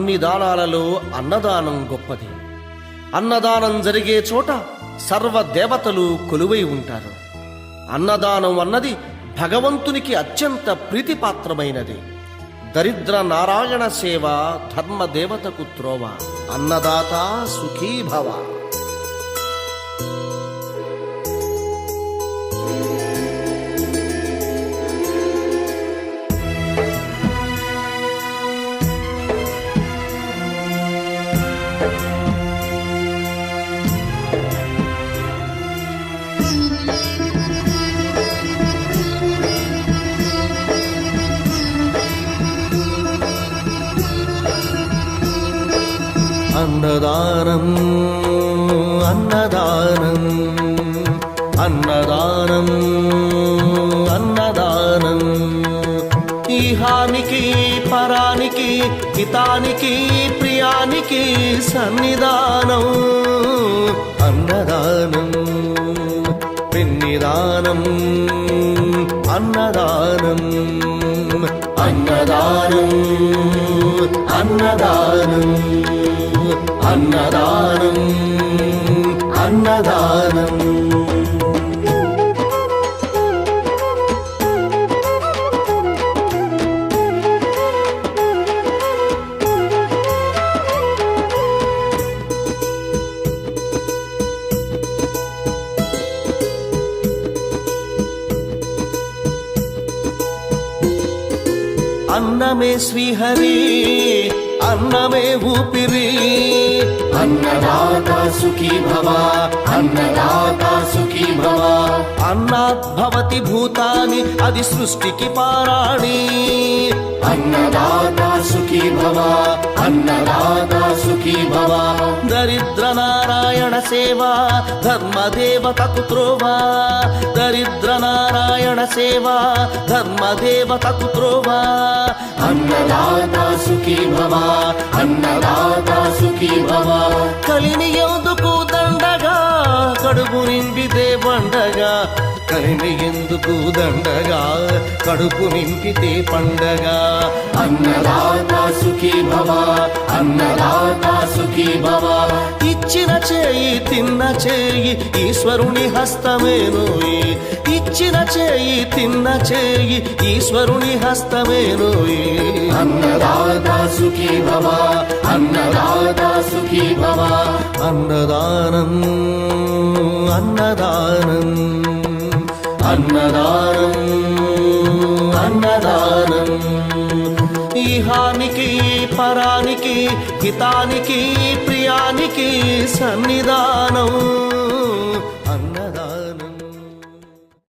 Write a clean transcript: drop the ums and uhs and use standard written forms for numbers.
అన్ని దానాలలో అన్నదానం గొప్పది. అన్నదానం జరిగే చోట సర్వదేవతలు కొలువై ఉంటారు. అన్నదానం అన్నది భగవంతునికి అత్యంత ప్రీతిపాత్రమైనది. దరిద్ర నారాయణ సేవ ధర్మదేవతకు త్రోవ. అన్నదాత సుఖీభవ. అన్నదానం అన్నదానం అన్నదానం అన్నదానం. ఈహానికి పరానికి హితానికి ప్రియానికి సన్నిధానం. అన్నదానం పెన్నిదానం. అన్నదానం అన్నదానం అన్నదానం అన్నదానం అన్నదానం. అన్నమే శ్రీహరి అన్నమే ఊపిరి. అన్నదాత సుఖీ భవ. అన్నదాత సుఖీ భవ. అన్నాద్భవతి భూతాని అది సృష్టికి పారాణి. అన్నదాత సుఖీ భవ. అన్నదాత సుఖీ భవ. దరిద్ర నారాయణ సేవ ధర్మదేవతకు త్రోవ. దరిద్ర నారాయణ సేవ ధర్మదేవతకు త్రోవ. అన్నదాత సుఖీ భవ. అన్నదాత సుఖీ భవ. కలిని ఎందుకు దండగా కడుపు నింపితే పండగా. కలిని ఎందుకు దండగా కడుపు నింపితే పండగ. అన్నదాత సుఖీ భవ. అన్నదాత సుఖీ భవ. ఇచ్చిన చేయి తిన్న చేయి ఈశ్వరుని హస్తమేనోయి. ఇచ్చిన చేయి తిన్న చేయి ఈశ్వరుని హస్తమేనోయి. అన్నదాత సుఖీ భవ. అన్నదాత సుఖీ భవ. అన్నదానం అన్నదానం అన్నదానం అన్నదానం. ఈహానికి పరానికి హితానికి ప్రియానికి సన్నిధానం.